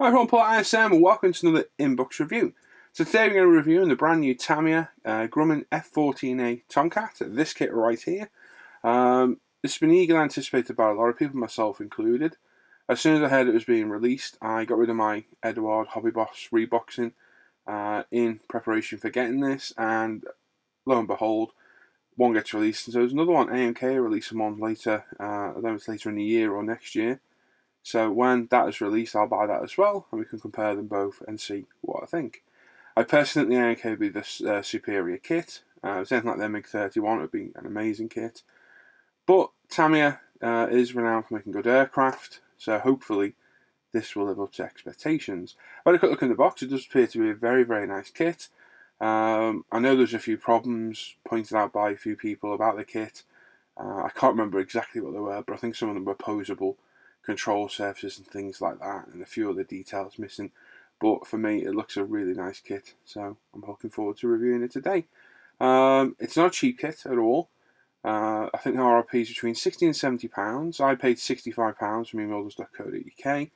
Hi everyone, Paul at ISM and welcome to another inbox review. So today we're going to be reviewing the brand new Tamiya Grumman F-14A Tomcat, this kit right here. It's been eagerly anticipated by a lot of people, myself included. As soon as I heard it was being released, I got rid of my Edward Hobby Boss reboxing in preparation for getting this, and lo and behold, one gets released, and so there's another one. AMK releasing one later, I don't know if it's later in the year or next year. So when that is released, I'll buy that as well, and we can compare them both and see what I think. I personally think the AMK would be the superior kit. If it's anything like the MiG-31, it would be an amazing kit. But Tamiya is renowned for making good aircraft, so hopefully this will live up to expectations. I had a quick look in the box. It does appear to be a very, very nice kit. I know there's a few problems pointed out by a few people about the kit. I can't remember exactly what they were, but I think some of them were posable control surfaces and things like that, and a few other details missing. But for me, it looks a really nice kit, so I'm looking forward to reviewing it today. It's not a cheap kit at all. I think the RRP is between £60 and £70. I paid £65 from eModels.co.uk.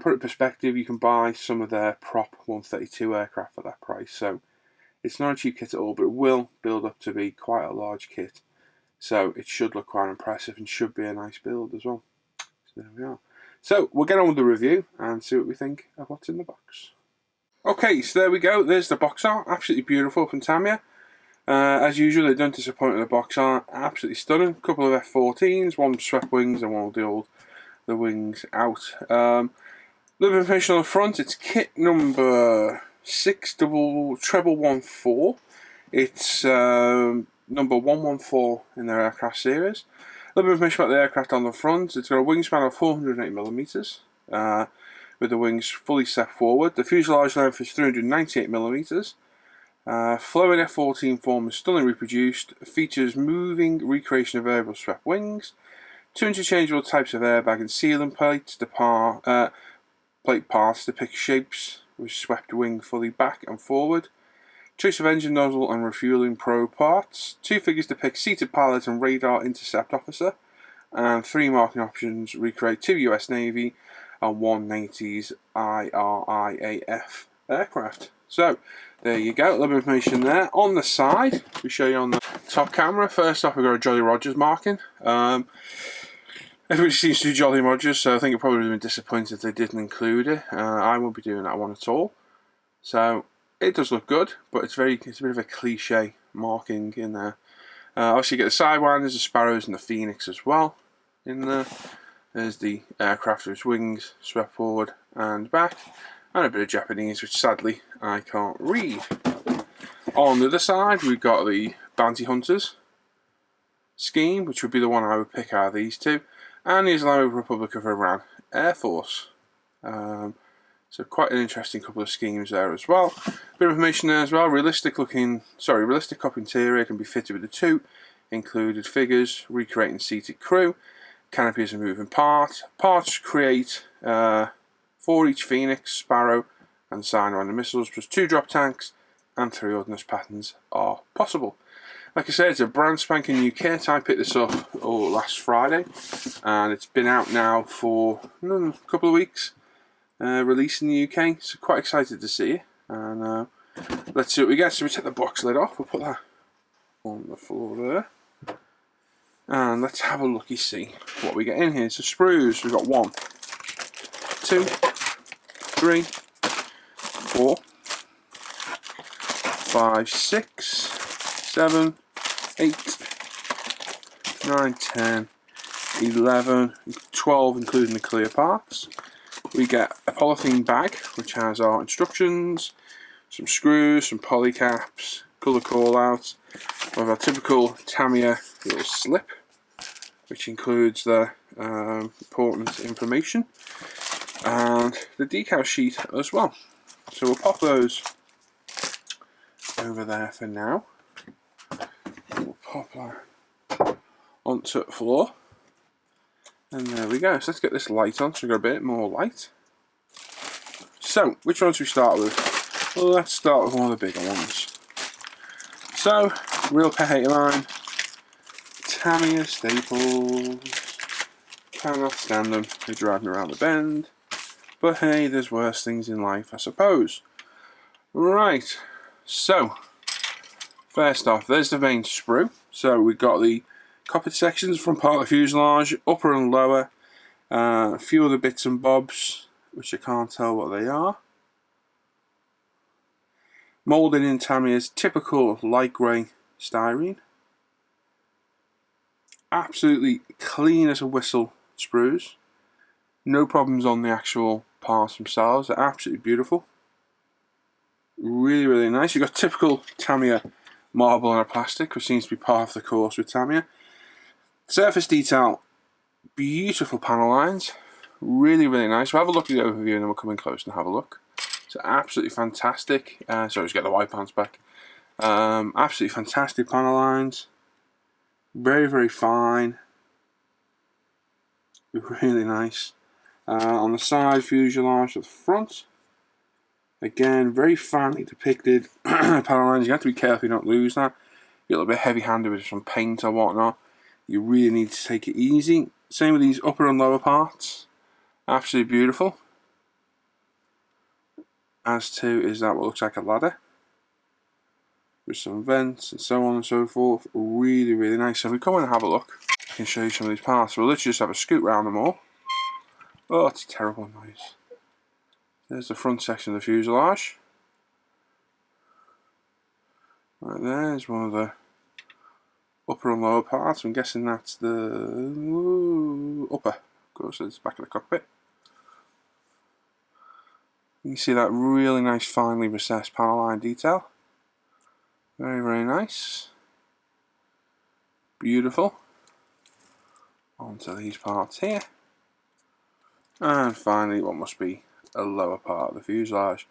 Put it in perspective, you can buy some of their Prop 132 aircraft for that price, so it's not a cheap kit at all, but it will build up to be quite a large kit. So it should look quite impressive and should be a nice build as well. So there we are. So we'll get on with the review and see what we think of what's in the box. Okay, so there we go. There's the box art. Absolutely beautiful from Tamiya. As usual, they don't disappoint with the box art. Absolutely stunning. A couple of F-14s, one with swept wings and one with the wings out. A little bit of information on the front. It's kit number 61114. It's number 114 in their aircraft series. A little bit of information about the aircraft on the front. It's got a wingspan of 408mm, with the wings fully set forward. The fuselage length is 398mm. Flowing F-14 form is stunningly reproduced. Features moving recreation of variable swept wings. 2 interchangeable types of airbag and sealant plates. Plate parts depict shapes with swept wing fully back and forward. Choice of engine nozzle and refueling probe parts. 2 figures depict seated pilot and radar intercept officer. And 3 marking options recreate 2 US Navy and 1 NATI's IRIAF aircraft. So there you go, a little bit of information there. On the side, we show you on the top camera. First off, we've got a Jolly Rogers marking. Everybody seems to do Jolly Rogers, so I think it probably would have been disappointed if they didn't include it. I won't be doing that one at all. So it does look good, but it's a bit of a cliche marking in there. Obviously you get the sidewinders, the sparrows and the phoenix as well in there. There's the aircraft with its wings swept forward and back, and a bit of Japanese, which sadly I can't read. On the other side we've got the Bounty Hunters scheme, which would be the one I would pick out of these two, and the Islamic Republic of Iran Air Force. So quite an interesting couple of schemes there as well. Bit of information there as well. Realistic cop interior can be fitted with the 2 included figures, recreating seated crew. Canopy is a moving part. Parts create 4 each Phoenix, Sparrow and Sidewinder missiles, plus 2 drop tanks and 3 Ordnance patterns are possible. Like I said, it's a brand spanking new kit. I picked this up last Friday, and it's been out now for a couple of weeks. Released in the UK, so quite excited to see it. And let's see what we get. So we take the box lid off, we'll put that on the floor there, and let's have a looky see what we get in here. So sprues, we've got 1, 2, 3, 4, 5, 6, 7, 8, 9, 10, 11, 12 including the clear parts. We get a polythene bag which has our instructions, some screws, some poly caps, colour callouts. We have our typical Tamiya little slip, which includes the important information, and the decal sheet as well. So we'll pop those over there for now. We'll pop that onto the floor. And there we go. So let's get this light on so we've got a bit more light. So, which ones should we start with? Well, let's start with one of the bigger ones. So, real pet hater line, Tamiya staples. Cannot stand them. They drive me around the bend. but hey, there's worse things in life, I suppose. Right, so first off, there's the main sprue. So we've got the cockpit sections from part of the fuselage, upper and lower, a few other bits and bobs, which I can't tell what they are. Moulded in Tamiya's typical light grey styrene. Absolutely clean as a whistle sprues. No problems on the actual parts themselves. They're absolutely beautiful. Really, really nice. You've got typical Tamiya marble and a plastic, which seems to be part of the course with Tamiya. Surface detail, beautiful panel lines. Really, really nice. We'll have a look at the overview and then we'll come in close and have a look. So absolutely fantastic. Sorry, let's get the white pants back. Absolutely fantastic panel lines. Very, very fine. Really nice. On the side, fuselage at the front. Again, very finely depicted panel lines. You have to be careful you don't lose that. You're a little bit heavy-handed with some paint or whatnot. You really need to take it easy. Same with these upper and lower parts. Absolutely beautiful. As to, is that what looks like a ladder? With some vents and so on and so forth. Really, really nice. So if we come in and have a look, I can show you some of these parts. We'll literally just have a scoot round them all. Oh, it's a terrible noise. There's the front section of the fuselage. Right there's one of the upper and lower parts. I'm guessing that's the upper. Of course, it's the back of the cockpit. You can see that really nice, finely recessed panel line detail. Very, very nice. Beautiful. Onto these parts here. And finally, what must be a lower part of the fuselage.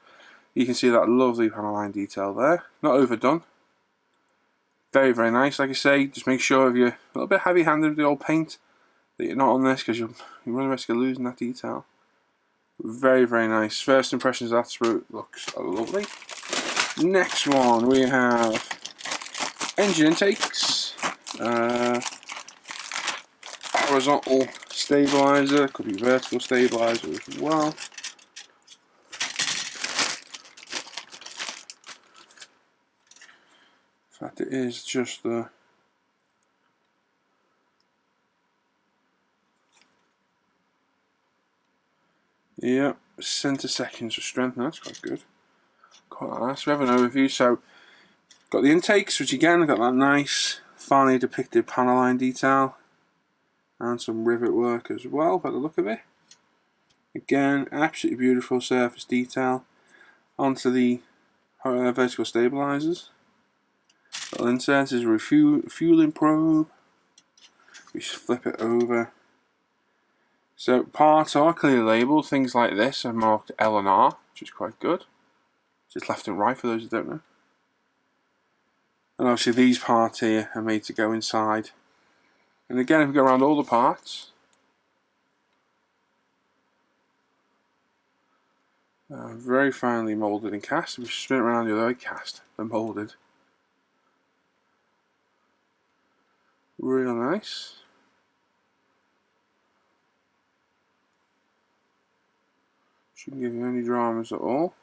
You can see that lovely panel line detail there. Not overdone. Very, very nice. Like I say, just make sure if you're a little bit heavy-handed with the old paint that you're not on this, because you run the risk of losing that detail. Very, very nice. First impressions of that sprue looks lovely. Next one we have engine intakes. Horizontal stabilizer, could be vertical stabilizer as well. In fact, it is just the center sections for strength. That's quite good. Quite nice. We have an overview. So, got the intakes, which again got that nice, finely depicted panel line detail, and some rivet work as well. By the look of it, again, absolutely beautiful surface detail. Onto the vertical stabilizers. Little insert is a refueling probe. We just flip it over. So parts are clearly labelled. Things like this are marked L and R, which is quite good. Just left and right for those who don't know. And obviously these parts here are made to go inside. And again, if we go around all the parts, very finely moulded and cast. If we spin it around the other way, cast and moulded. Real nice. Shouldn't give you any dramas at all.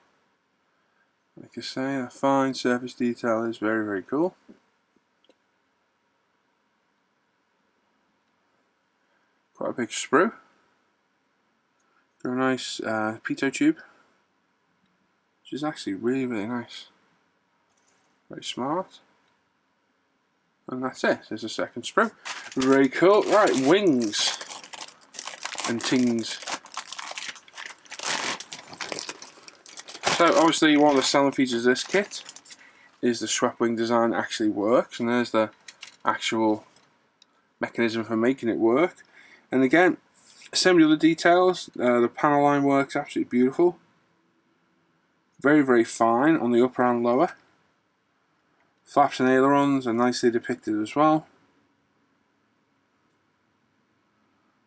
Like I say, a fine surface detail is very, very cool. Quite a big sprue. Got a nice pitot tube, which is actually really, really nice. Very smart. And that's it. There's a second sprue. Very cool. Right, wings and tings. So obviously one of the selling features of this kit is the swept wing design actually works, and there's the actual mechanism for making it work. And again, some of the other details, the panel line works absolutely beautiful. Very, very fine on the upper and lower. Flaps and ailerons are nicely depicted as well.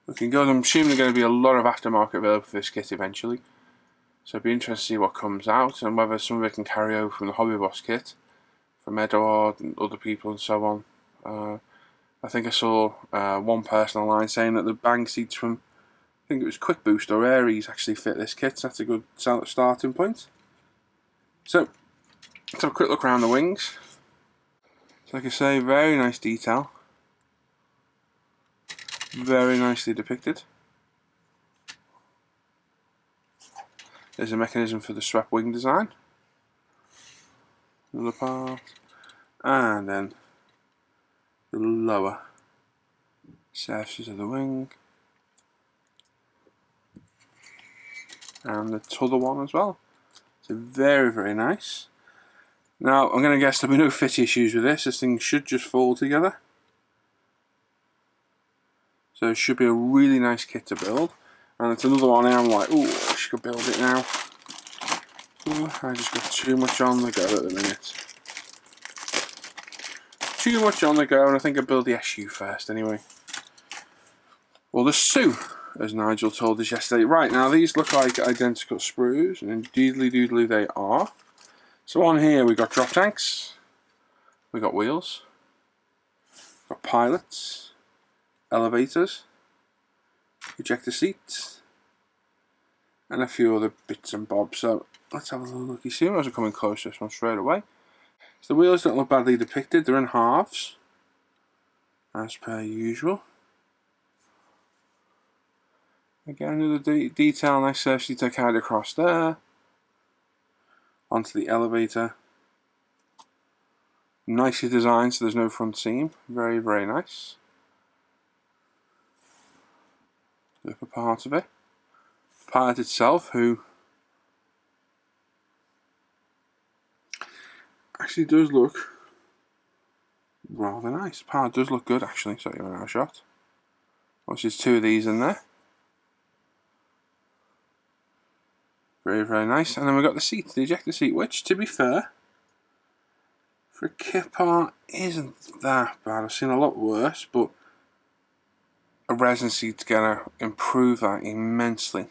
Looking good. I'm assuming there's going to be a lot of aftermarket available for this kit eventually. So it'd be interesting to see what comes out and whether some of it can carry over from the Hobby Boss kit, from Edward and other people and so on. I think I saw one person online saying that the bang seats from think it was Quick Boost or Aries actually fit this kit, so that's a good starting point. So, let's have a quick look around the wings. So like I say, very nice detail. Very nicely depicted. There's a mechanism for the swept wing design. Another part. And then the lower surfaces of the wing. And the t'other one as well. So very, very nice. Now, I'm going to guess there'll be no fit issues with this. This thing should just fall together. So it should be a really nice kit to build. And it's another one I'm like, ooh, I should build it now. Ooh, I just got too much on the go at the minute. Too much on the go, and I think I'll build the SU first anyway. Well, the Sue, as Nigel told us yesterday. Right, now these look like identical sprues, and indeedly doodly they are. So on here we got drop tanks, we got wheels, got pilots, elevators, ejector seats, and a few other bits and bobs. So let's have a little look. You see as we're coming close to this one straight away. So the wheels don't look badly depicted, they're in halves, as per usual. Again, another detail, nice surface detail carried across there. Onto the elevator. Nicely designed, so there's no front seam. Very, very nice. The upper part of it. The pilot itself, who actually does look rather nice. The pilot does look good, actually. Sorry, we're out of shot. Which is two of these in there. Very, very nice. And then we've got the seat, the ejector seat, which, to be fair, for a kit part, isn't that bad. I've seen a lot worse, but a resin seat's gonna improve that immensely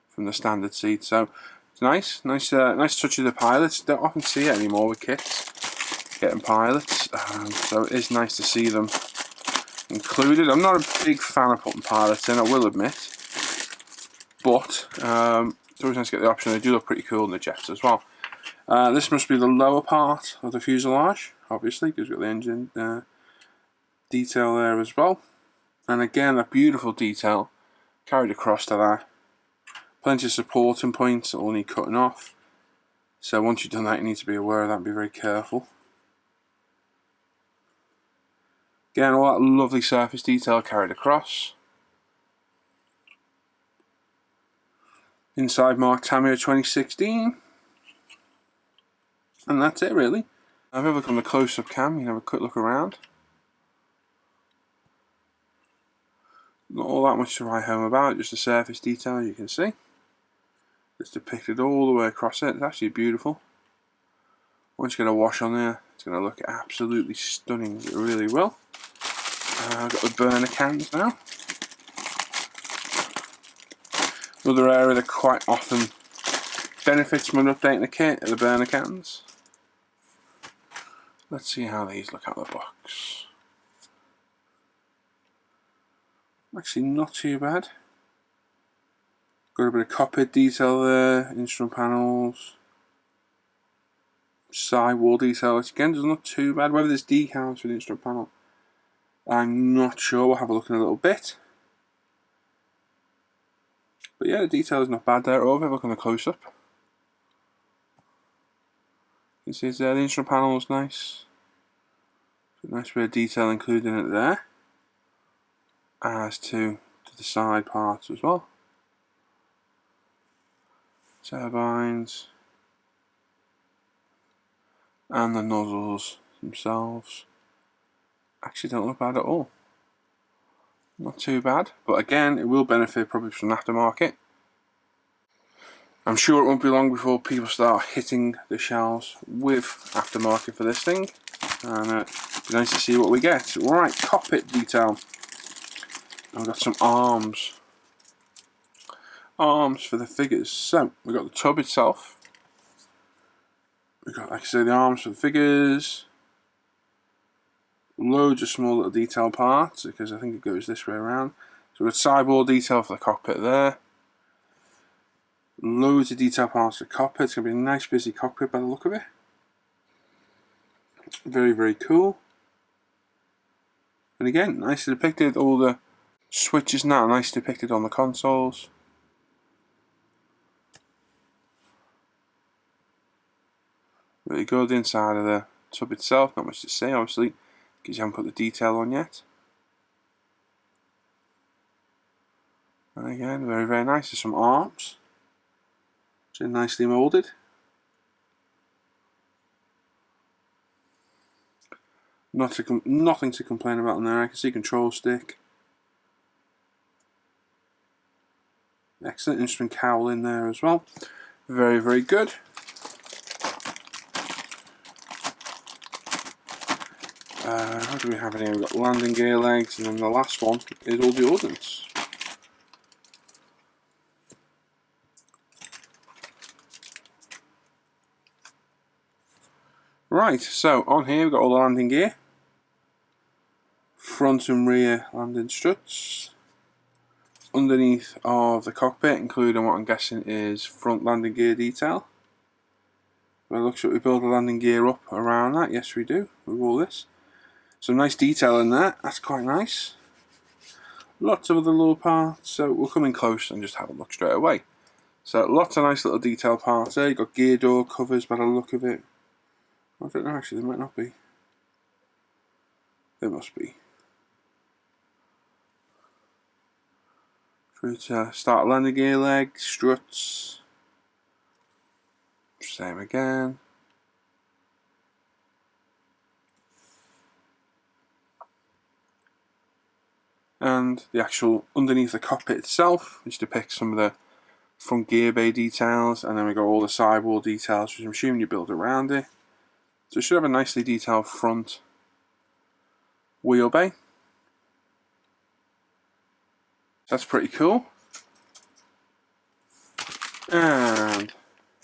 from the standard seat. So it's nice, nice touch of the pilots. Don't often see it anymore with kits getting pilots, so it is nice to see them included. I'm not a big fan of putting pilots in, I will admit, but it's always nice to get the option. They do look pretty cool in the jets as well. This must be the lower part of the fuselage, obviously, because we've got the engine detail there as well. And again, that beautiful detail carried across to that. Plenty of supporting points that will need cutting off. So once you've done that, you need to be aware of that and be very careful. Again, all that lovely surface detail carried across. Inside mark Tamiya 2016. And that's it really. I've ever come a close-up cam, you can have a quick look around. Not all that much to write home about, just the surface detail you can see. It's depicted all the way across it, it's actually beautiful. Once you get a wash on there, it's going to look absolutely stunning, it really will. I've got the burner cans now. Another area that quite often benefits from updating the kit are the burner cans. Let's see how these look out of the box. Actually not too bad. Got a bit of cockpit detail there, instrument panels, side wall detail, which again doesn't look too bad. Whether there's decals for the instrument panel, I'm not sure. We'll have a look in a little bit. But yeah, the detail is not bad there. Over, look on the close-up. You can see it's there, the instrument panel is nice. Nice bit of detail included in it there. As to the side parts as well. Turbines. And the nozzles themselves. Actually don't look bad at all. Not too bad, but again, it will benefit probably from aftermarket. I'm sure it won't be long before people start hitting the shelves with aftermarket for this thing, and it'll be nice to see what we get. Right, cockpit detail. I've got some arms for the figures. So we've got the tub itself. We've got, like I say, the arms for the figures. Loads of small little detail parts, because I think it goes this way around. So we've got sideboard detail for the cockpit there. Loads of detail parts for the cockpit. It's going to be a nice busy cockpit by the look of it. Very, very cool. And again, nicely depicted. All the switches now nicely depicted on the consoles. Really good. The inside of the tub itself, not much to say obviously, because you haven't put the detail on yet. And again, very, very nice. There's some arms. So nicely moulded. Nothing to complain about in there. I can see control stick. Excellent instrument cowl in there as well. Very, very good. What do we have in here? We've got landing gear legs, and then the last one is all the ordnance. Right, so on here we've got all the landing gear. Front and rear landing struts. Underneath of the cockpit, including what I'm guessing is front landing gear detail. Well, it looks like we build the landing gear up around that. Yes, we do, with all this. Some nice detail in there, that's quite nice. Lots of other little parts, so we'll come in close and just have a look straight away. So lots of nice little detail parts there. You've got gear door covers by the look of it. I don't know, actually, there might not be. There must be. Through to start landing gear legs, struts. Same again. And the actual underneath the cockpit itself, which depicts some of the front gear bay details, and then we got all the sideboard details, which I'm assuming you build around it. So it should have a nicely detailed front wheel bay. That's pretty cool. And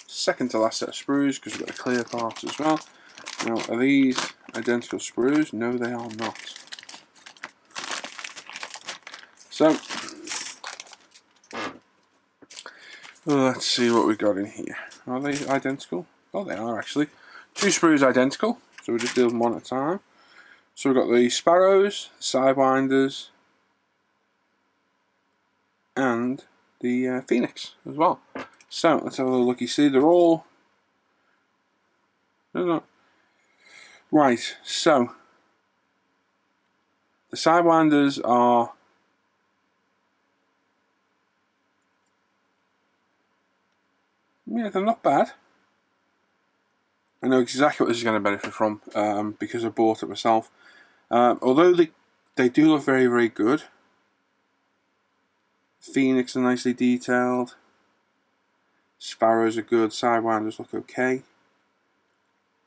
second to last set of sprues, because we've got the clear parts as well. Now, are these identical sprues? No, they are not. So, let's see what we got in here. Are they identical? Oh, they are actually. Two sprues identical, so we'll just deal with them one at a time. So we've got the sparrows, sidewinders, and the Phoenix as well. So let's have a little look. You see, they're all. No. Right. So the sidewinders are. Yeah, they're not bad. I know exactly what this is going to benefit from because I bought it myself. Although they do look very, very good. Phoenix are nicely detailed. Sparrows are good. Sidewinders look okay.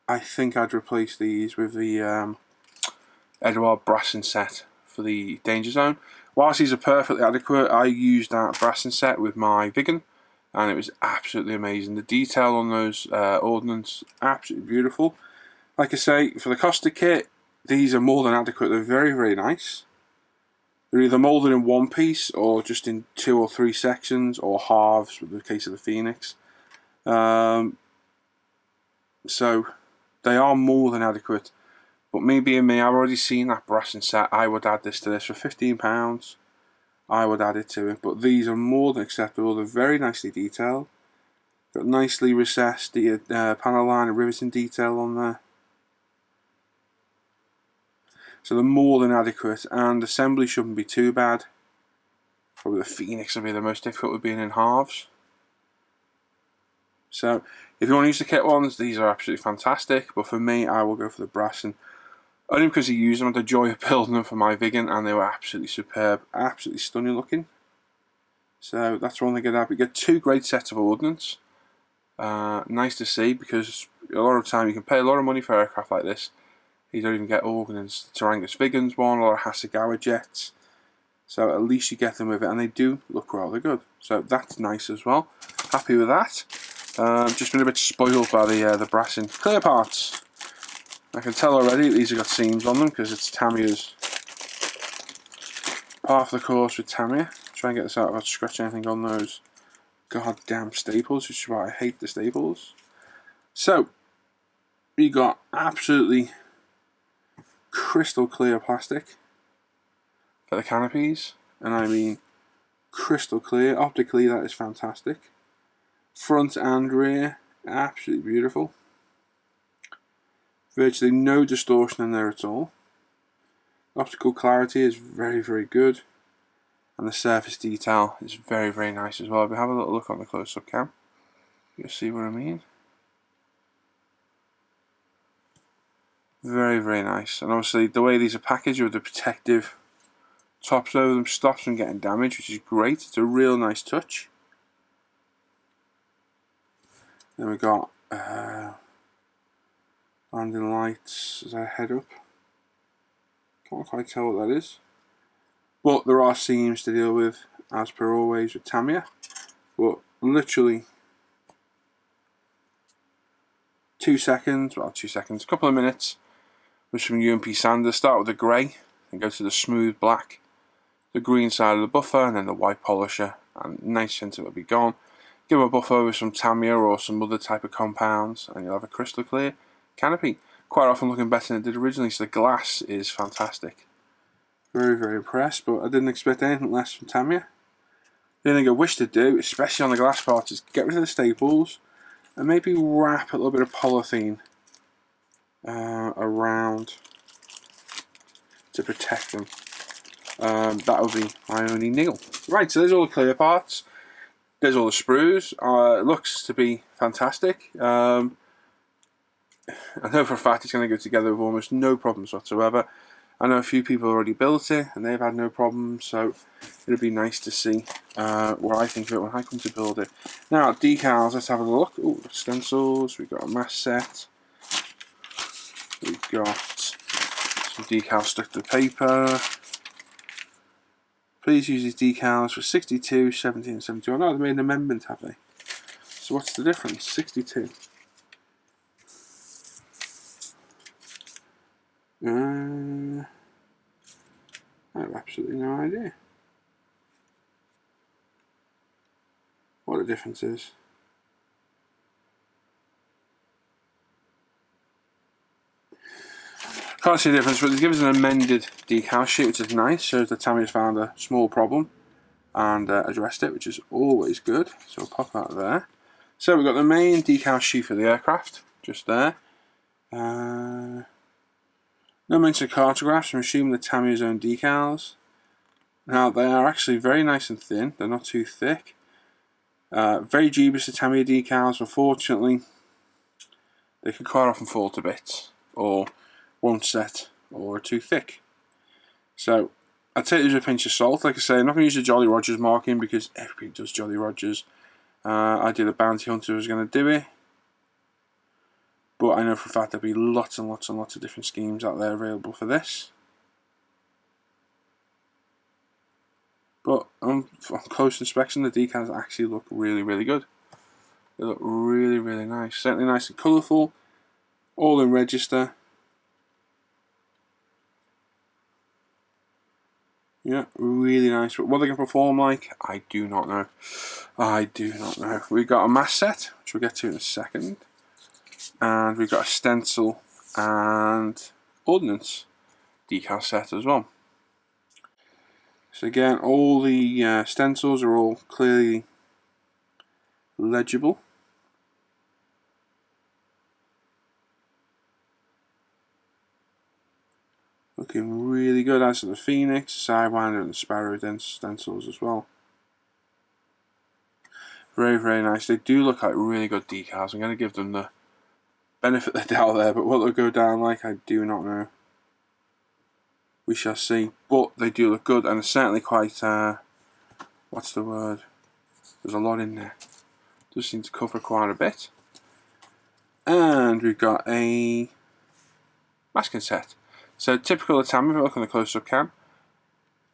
I think I'd replace these with the Edouard Brassin set for the Danger Zone. Whilst these are perfectly adequate, I used that Brassin set with my Vigan, and it was absolutely amazing. The detail on those Ordnance, absolutely beautiful. Like I say, for the Costa kit, these are more than adequate. They're very, very nice. They're either moulded in one piece or just in 2 or 3 sections, or halves with the case of the Phoenix. So they are more than adequate. But me being me, I've already seen that Brassin set. I would add this to this for £15. I would add it to it. But these are more than acceptable. They're very nicely detailed. Got nicely recessed the panel line and riveting detail on there. So they're more than adequate, and assembly shouldn't be too bad. Probably the Phoenix will be the most difficult with being in halves. So if you want to use the kit ones, these are absolutely fantastic, but for me, I will go for the Brassin. Only because I use them, I had the joy of building them for my Vigan, and they were absolutely superb, absolutely stunning looking. So that's one thing I'd have. You get 2 great sets of Ordnance. Nice to see, because a lot of time you can pay a lot of money for aircraft like this. You don't even get Ordnance. Tarangus Vigans one, or Hasegawa jets. So at least you get them with it, and they do look rather good. So that's nice as well. Happy with that. Just been a bit spoiled by the Brassin clear parts. I can tell already these have got seams on them because it's Tamiya's Half the course with Tamiya. Try and get this out without scratching anything on those goddamn staples, which is why I hate the staples. So, we got absolutely crystal clear plastic for the canopies, and I mean crystal clear. Optically, that is fantastic. Front and rear, absolutely beautiful. Virtually no distortion in there at all. Optical clarity is very, very good, and the surface detail is very, very nice as well. If we have a little look on the close-up cam, you'll see what I mean. Very, very nice. And obviously the way these are packaged with the protective tops over them stops them getting damaged, which is great. It's a real nice touch. Then we got landing lights as I head up. Can't quite tell what that is, but there are seams to deal with, as per always with Tamiya. But literally 2 seconds, well, 2 seconds, a couple of minutes with some UMP sanders. Start with the grey and go to the smooth black, the green side of the buffer, and then the white polisher, and 90% of it will be gone. Give a buffer with some Tamiya or some other type of compounds, and you'll have a crystal clear canopy. Quite often looking better than it did originally, so the glass is fantastic. Very, very impressed, but I didn't expect anything less from Tamiya. The only thing I wish to do, especially on the glass parts, is get rid of the staples and maybe wrap a little bit of polythene around to protect them. That would be my only niggle. Right, so there's all the clear parts. There's all the sprues. It looks to be fantastic. I know for a fact it's going to go together with almost no problems whatsoever. I know a few people already built it and they've had no problems, so it'll be nice to see what I think of it when I come to build it. Now, decals, let's have a look. Oh, stencils, we've got a mask set. We've got some decals stuck to the paper. Please use these decals for 62, 70 and 71. Oh, they made an amendment, have they? So what's the difference? 62. I have absolutely no idea what the difference is. Can't see the difference, but they give us an amended decal sheet, which is nice. Shows that Tamiya's found a small problem and addressed it, which is always good. So we'll pop that there. So we've got the main decal sheet for the aircraft, just there. No mention of cartographs. I'm assuming the Tamiya's own decals. Now they are actually very nice and thin. They're not too thick. Very dubious, the Tamiya decals. Unfortunately, they can quite often fall to bits, or won't set, or are too thick. So I'd take these with a pinch of salt. Like I say, I'm not going to use the Jolly Rogers marking because everybody does Jolly Rogers. I did a bounty hunter who was going to do it. But I know for a fact there'll be lots and lots and lots of different schemes out there available for this. But on close inspection, the decals actually look really, really good. They look really, really nice. Certainly nice and colourful. All in register. Yeah, really nice. But what they can perform like, I do not know. I do not know. We've got a mask set, which we'll get to in a second. And we've got a stencil and Ordnance decal set as well. So again, all the stencils are all clearly legible. Looking really good, as for the Phoenix, Sidewinder and the Sparrow stencils as well. Very, very nice. They do look like really good decals. I'm going to give them the benefit of the doubt there, but what they'll go down like, I do not know. We shall see. But they do look good, and it's certainly quite, what's the word? There's a lot in there. Does seem to cover quite a bit. And we've got a masking set. So typical of Tamiya, if you look on the close-up cam,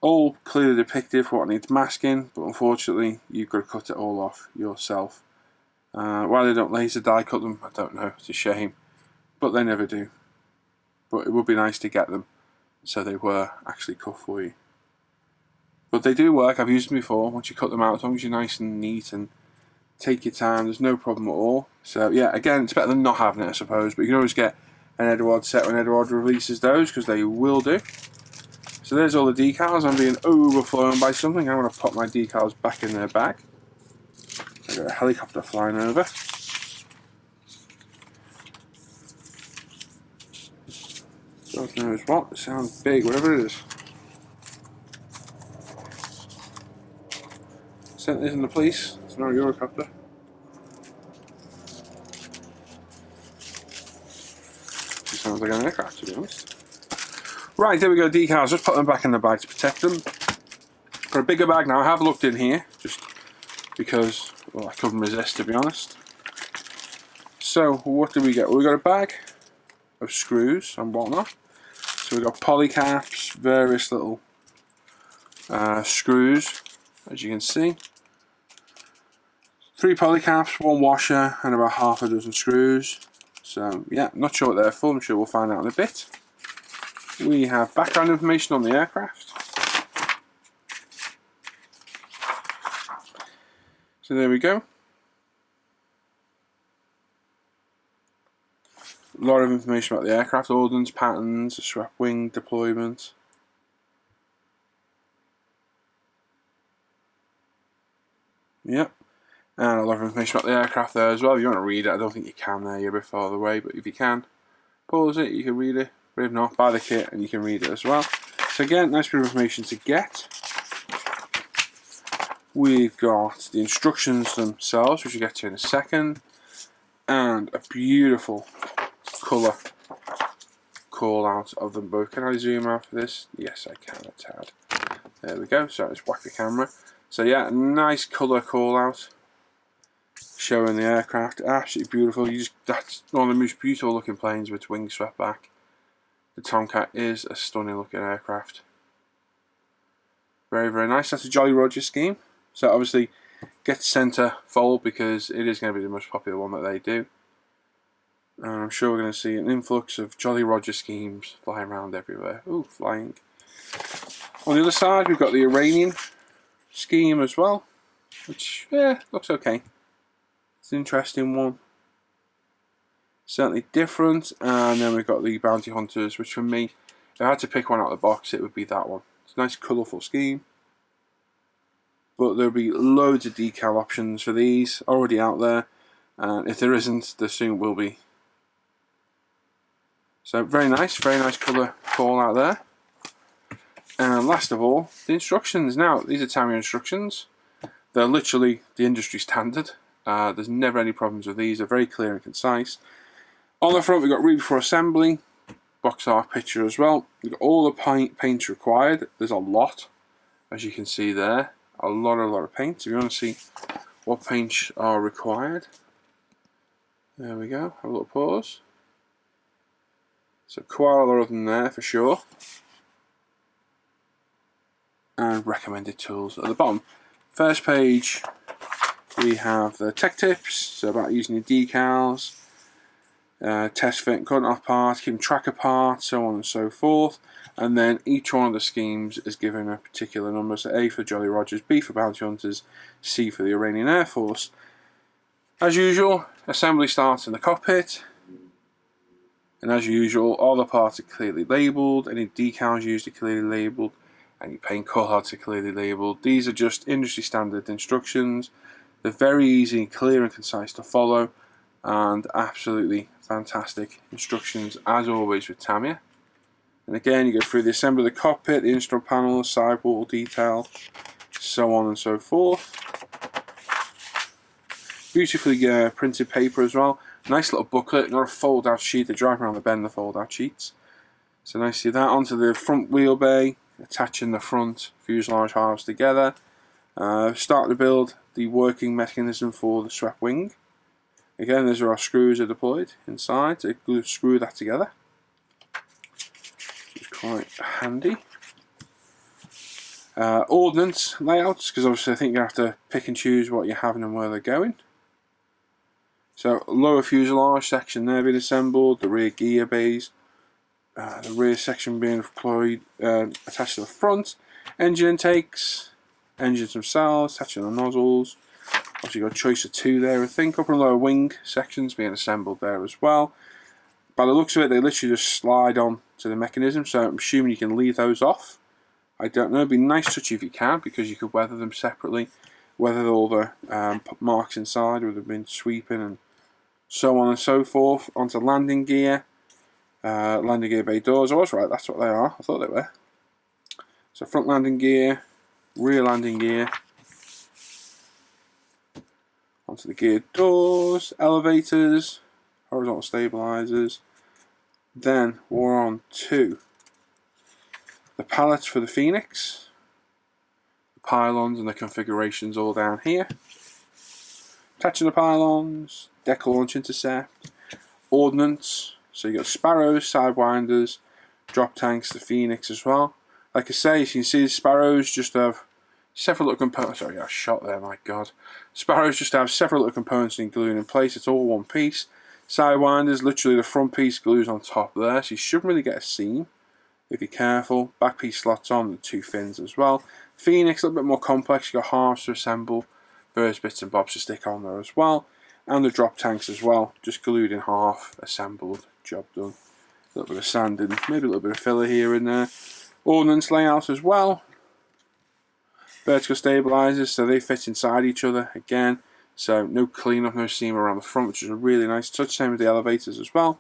all clearly depicted for what needs masking, but unfortunately you've got to cut it all off yourself. Why they don't laser die cut them, I don't know, it's a shame, but they never do. But it would be nice to get them so they were actually cut for you. But they do work. I've used them before. Once you cut them out, as long as you're nice and neat and take your time, there's no problem at all. So yeah, again, it's better than not having it, I suppose. But you can always get an Edward set when Edward releases those, because they will do. So there's all the decals. I'm being overflown by something. I'm going to pop my decals back in their bag. I've got a helicopter flying over. God knows what. It sounds big, whatever it is. Sent this in the police. It's not a Eurocopter. It sounds like an aircraft, to be honest. Right, there we go, decals. Just put them back in the bag to protect them. Got a bigger bag now. I have looked in here, just because, well, I couldn't resist, to be honest. So, what do we get? Well, we got a bag of screws and whatnot. So we've got polycaps, various little screws, as you can see. 3 polycaps, 1 washer, and about half a dozen screws. So yeah, not sure what they're for. I'm sure we'll find out in a bit. We have background information on the aircraft. So there we go. A lot of information about the aircraft, ordnance, patterns, swept wing, deployment. Yep. And a lot of information about the aircraft there as well. If you want to read it, I don't think you can there, you're a bit farther away, but if you can, pause it, you can read it. But if not, buy the kit and you can read it as well. So again, nice bit of information to get. We've got the instructions themselves, which we'll get to in a second, and a beautiful colour call out of them both. Can I zoom out for this? Yes, I can, a tad. There we go, so let's whack the camera. So yeah, nice colour call out showing the aircraft, absolutely beautiful. That's one of the most beautiful looking planes with its wings swept back. The Tomcat is a stunning looking aircraft. Very, very nice. That's a Jolly Roger scheme. So obviously get centre fold because it is going to be the most popular one that they do. And I'm sure we're going to see an influx of Jolly Roger schemes flying around everywhere. Ooh, flying. On the other side we've got the Iranian scheme as well, which yeah, looks okay. It's an interesting one. Certainly different. And then we've got the Bounty Hunters, which for me, if I had to pick one out of the box, it would be that one. It's a nice colourful scheme. But there'll be loads of decal options for these already out there. And if there isn't, there soon will be. So very nice colour call out there. And last of all, the instructions. Now, these are Tamiya instructions. They're literally the industry standard. There's never any problems with these. They're very clear and concise. On the front, we've got read before assembly, box art picture as well. We've got all the paints required. There's a lot, as you can see there. A lot of paints. If you want to see what paints are required, there we go. Have a little pause. So quite a lot of them there for sure. And recommended tools at the bottom. First page, we have the tech tips, so about using your decals, test fit and cutting off parts, keeping track of parts, so on and so forth. And then each one of the schemes is given a particular number, so A for Jolly Rogers, B for Bounty Hunters, C for the Iranian Air Force. As usual, assembly starts in the cockpit. And as usual, all the parts are clearly labelled, any decals used are clearly labelled, and your paint callouts are clearly labelled. These are just industry standard instructions. They're very easy, clear and concise to follow, and absolutely fantastic instructions as always with Tamiya. And again, you go through the assembly of the cockpit, the instrument panel, sidewall detail, so on and so forth. Beautifully printed paper as well. Nice little booklet, not a fold out sheet. They drive around the bend, the fold out sheets. So nice to see that. Onto the front wheel bay, attaching the front fuselage halves together. Start to build the working mechanism for the swept wing. Again, those are our screws are deployed inside to screw that together. Which is quite handy. Ordnance layouts, because obviously I think you have to pick and choose what you're having and where they're going. So lower fuselage section there being assembled, the rear gear bays, the rear section being deployed, attached to the front. Engine intakes, engines themselves, attaching the nozzles. Obviously, you've got a choice of two there, I think. Upper and lower wing sections being assembled there as well. By the looks of it, they literally just slide on to the mechanism, so I'm assuming you can leave those off. I don't know, it'd be nice touch if you can, because you could weather them separately, weather all the marks inside where they've been sweeping and so on and so forth. Onto landing gear bay doors. I was right, that's what they are, I thought they were. So front landing gear, rear landing gear, onto the geared doors, elevators, horizontal stabilizers. Then we're on to the pallets for the Phoenix, the pylons and the configurations all down here. Attaching the pylons, Decals launch intercept, Ordnance. So you got Sparrows, sidewinders, drop tanks, the Phoenix as well. Like I say, as you can see, the Sparrows just have several little components. Sorry, I got shot there, my god. Sparrows just have several little components and glued in place. It's all one piece. Sidewinders, literally the front piece glues on top there, so you shouldn't really get a seam if you're careful. Back piece slots on, the two fins as well. Phoenix, a little bit more complex. You've got halves to assemble, various bits and bobs to stick on there as well. And the drop tanks as well, just glued in half, assembled, job done. A little bit of sanding, maybe a little bit of filler here and there. Ordnance layout as well. Vertical stabilizers, so they fit inside each other again. So no cleanup, no seam around the front, which is a really nice touch. Same with the elevators as well.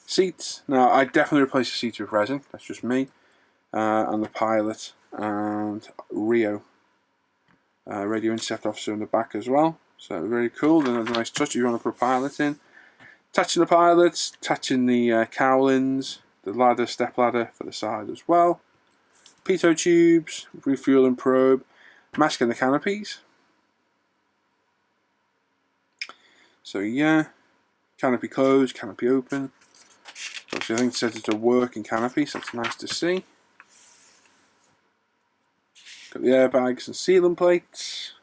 Seats. Now I definitely replace the seats with resin. That's just me. And the pilot and Rio radio intercept officer in the back as well. So very cool. Then there's a nice touch if you want to put a pilot in. Attaching the pilots, attaching the cowlings, the ladder, step ladder for the side as well. Pitot tubes, refueling probe, masking the canopies. So yeah, canopy closed, canopy open. Obviously I think it says it's a working canopy, so it's nice to see. Got the airbags and sealing plates,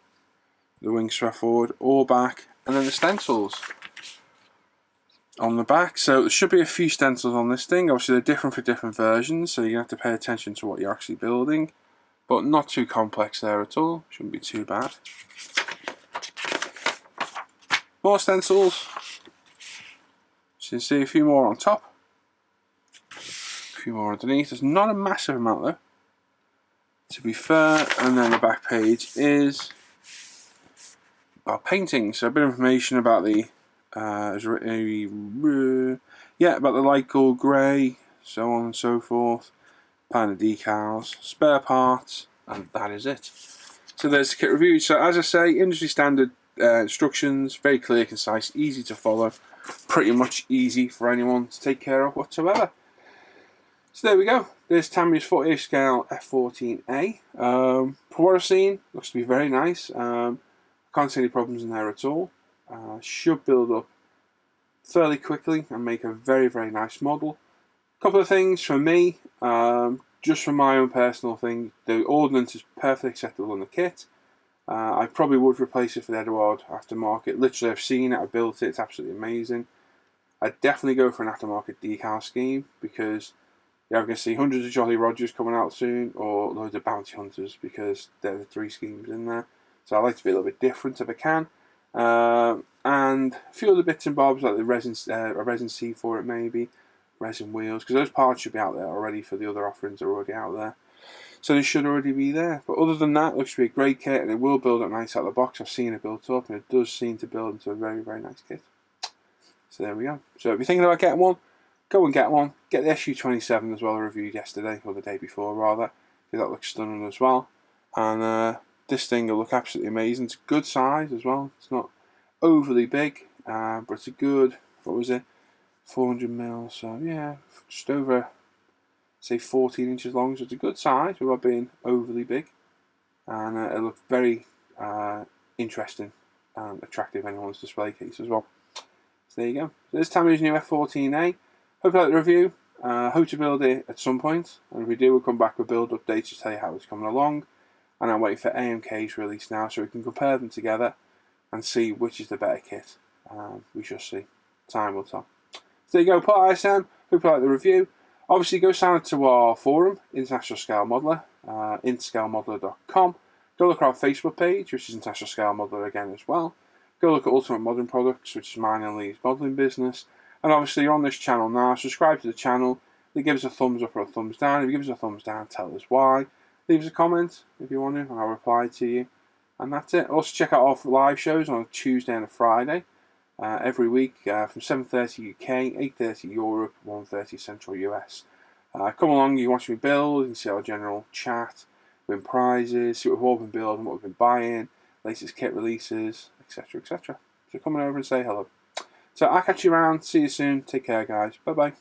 the wing strap forward or back, and then the stencils on the back. So there should be a few stencils on this thing. Obviously they're different for different versions, so you have to pay attention to what you're actually building, but not too complex there at all. Shouldn't be too bad. More stencils. So you can see a few more on top, a few more underneath. There's not a massive amount though, to be fair. And then the back page is about painting. So a bit of information about the about the light gold grey, so on and so forth. Pan of decals, spare parts, and that is it. So there's the kit review. So as I say, industry standard instructions, very clear, concise, easy to follow, pretty much easy for anyone to take care of whatsoever. So there we go. There's Tamiya's 48 scale F-14A. From what I've seen, looks to be very nice. Can't see any problems in there at all. Should build up fairly quickly and make a very, very nice model. Couple of things for me, just for my own personal thing. The Ordnance is perfectly acceptable in the kit. I probably would replace it for the Edward aftermarket. Literally, I've seen it, I've built it, it's absolutely amazing. I'd definitely go for an aftermarket decal scheme, because you're going to see hundreds of Jolly Rogers coming out soon, or loads of Bounty Hunters, because they're the three schemes in there. So I like to be a little bit different if I can. And a few other bits and bobs, like the resin, a resin seat for it maybe, resin wheels, because those parts should be out there already for the other offerings that are already out there. So they should already be there. But other than that, it looks to be a great kit, and it will build up nice out of the box. I've seen it built up, and it does seem to build into a very, very nice kit. So there we go. So if you're thinking about getting one, go and get one. Get the SU-27 as well, I reviewed yesterday, or the day before rather, because that looks stunning as well. And this thing will look absolutely amazing. It's a good size as well. It's not overly big, but it's a good, what was it, 400mm, so yeah, just over, say 14 inches long, so it's a good size without being overly big. And it looks very interesting and attractive in anyone's display case as well. So there you go. So this is Tamiya's new F-14A. Hope you like the review. Hope to build it at some point, and if we do, we'll come back with build updates to tell you how it's coming along. And I'm waiting for AMK's release now, so we can compare them together and see which is the better kit. We shall see. Time will tell. So there you go, Part ISM. Hope you like the review. Obviously, go sign up to our forum, International Scale Modeler. interscalemodeler.com. Go look at our Facebook page, which is International Scale Modeler again as well. Go look at Ultimate Modelling Products, which is mine and Lee's modelling business. And obviously you're on this channel now, subscribe to the channel. Give us a thumbs up or a thumbs down. If you give us a thumbs down, tell us why. Leave us a comment if you want to, and I'll reply to you. And that's it. Also check out our live shows on a Tuesday and a Friday every week from 7:30 UK, 8:30 Europe, 1:30 Central US. Come along, you can watch me build, you can see our general chat, win prizes, see what we've all been building, what we've been buying, latest kit releases, etc, etc. So come on over and say hello. So I'll catch you around, see you soon, take care guys, bye bye.